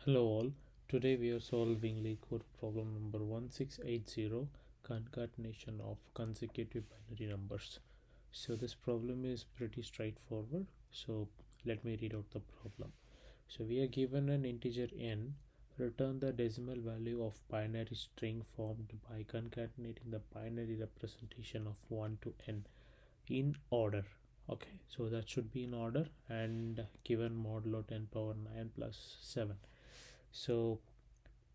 Hello all, today we are solving LeetCode problem number 1680, concatenation of consecutive binary numbers. So this problem is pretty straightforward. So let me read out the problem. So we are given an integer n, return the decimal value of binary string formed by concatenating the binary representation of 1 to n in order. Okay, so that should be in order and given modulo 10 power 9 plus 7. So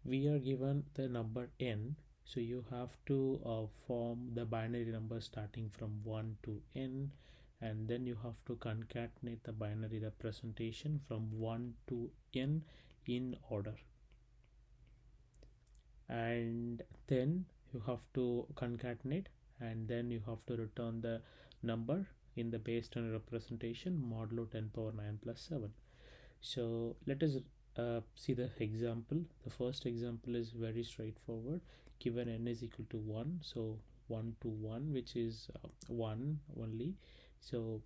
we are given the number n, so you have to form the binary number starting from 1 to n, and then you have to concatenate the binary representation from 1 to n in order, and then you have to concatenate, and then you have to return the number in the base 10 representation modulo 10 power 9 plus 7. So let us see the example. The first example is very straightforward. Given n is equal to 1, so 1 to 1, which is 1 only. So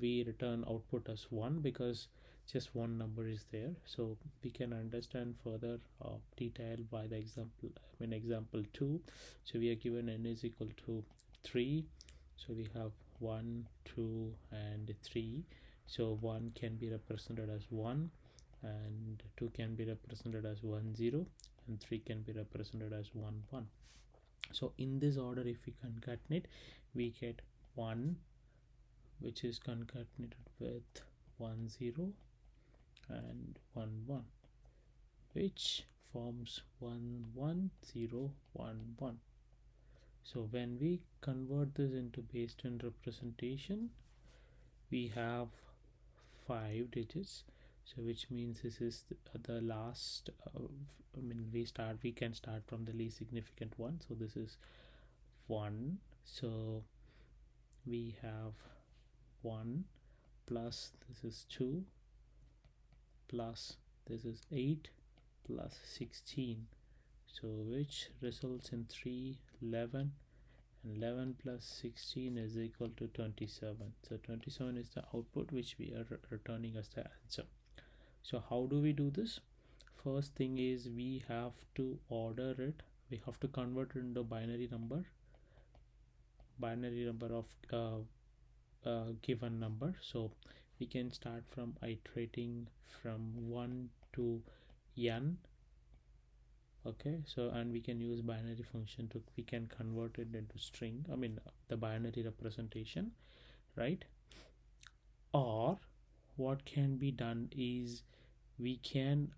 we return output as 1 because just one number is there. So we can understand further detail by the example. Example 2. So we are given n is equal to 3. So we have 1, 2, and 3. So 1 can be represented as 1, and 2 can be represented as 1 0, and 3 can be represented as 1 1. So in this order, if we concatenate, we get 1, which is concatenated with 1 0 and 1 1, which forms 1 1 0 1 1. So when we convert this into base 10 representation, we have 5 digits, so which means this is the last we can start from the least significant one. So this is 1, so we have 1 plus this is 2 plus this is 8 plus 16, so which results in 3 11, and 11 plus 16 is equal to 27. So 27 is the output which we are returning as the answer. So how do we do this? First thing is we have to order it. We have to convert it into binary number of given number. So we can start from iterating from 1 to n. Okay, so and we can use binary function to we can convert it into string, the binary representation, right? Or what can be done is we can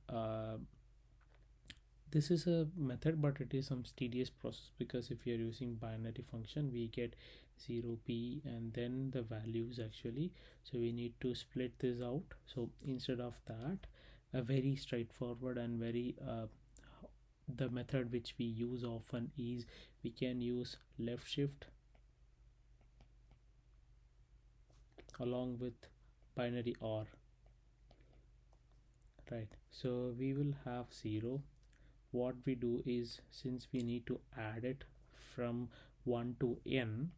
this is a method, but it is some tedious process, because if you are using binary function, we get 0p and then the values actually, so we need to split this out. So instead of that, a very straightforward and very the method which we use often is we can use left shift along with binary or, right? So we will have 0. What we do is, since we need to add it from 1 to n,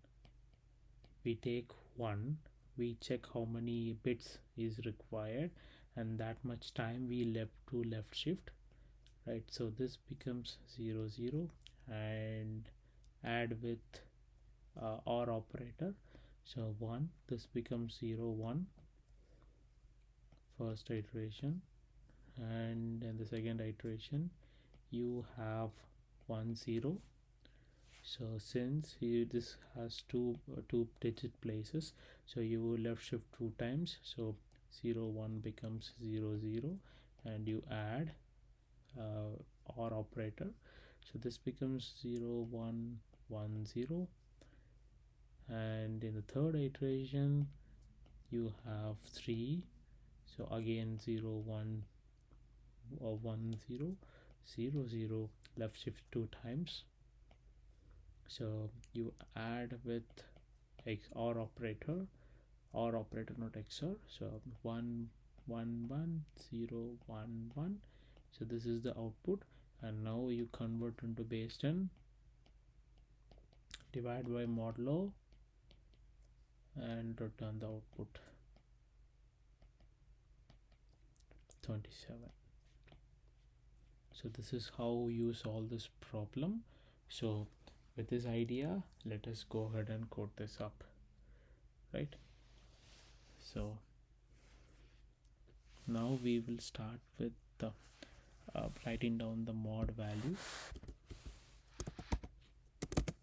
we take 1, we check how many bits is required, and that much time we left to left shift, right? So this becomes 0 0, and add with or operator, so 1, this becomes 0 1, first iteration, and in the second iteration you have 1 0. So since this has two digit places, so you left shift 2 times, so 0 1 becomes 0 0, and you add or operator, so this becomes 0 1 1 0, and in the third iteration you have 3, so again 0 1 or 1 0 0 0, left shift 2 times, so you add with or operator not XOR, so 1 1 1 0 1 1, so this is the output, and now you convert into base 10, divide by modulo, and return the output 27. So this is how you solve this problem. So with this idea, let us go ahead and code this up, right? So now we will start with the writing down the mod value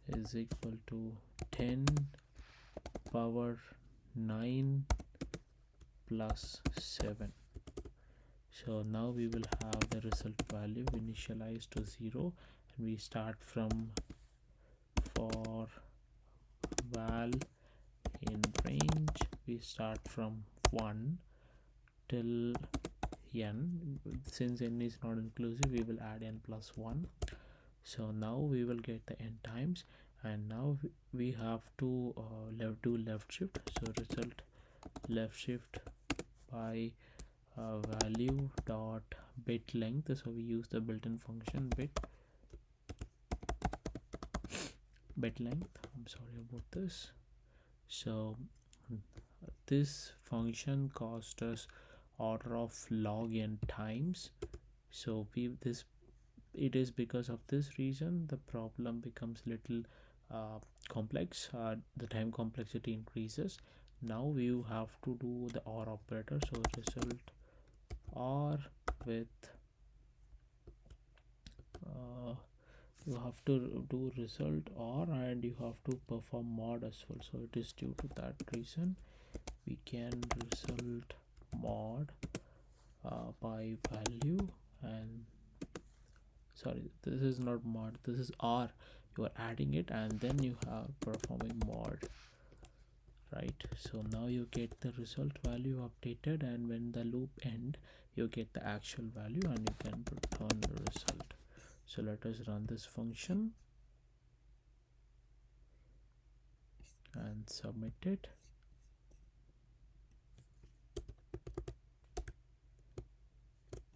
is equal to 10 power 9 plus 7. So now we will have the result value initialized to 0, and we start from for val in range, we start from 1 till n. Since n is not inclusive, we will add n plus 1. So now we will get the n times, and now we have to do left shift. So result left shift by value dot bit length. So we use the built-in function bit length. I'm sorry about this. So this function cost us order of log n times. So it is because of this reason the problem becomes little complex. The time complexity increases. Now you have to do the or operator. So result or with you have to do result or, and you have to perform mod as well. So it is due to that reason we can result mod by value, and sorry, this is not mod, this is r. You are adding it and then you have performing mod, right? So now you get the result value updated, and when the loop end you get the actual value and you can return the result. So let us run this function and submit it.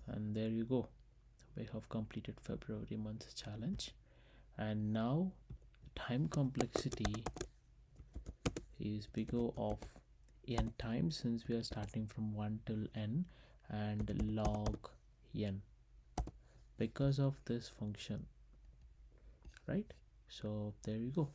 And there you go, we have completed February month's challenge. And now time complexity is bigger of n times, since we are starting from 1 till n, and log n because of this function, right? So there you go.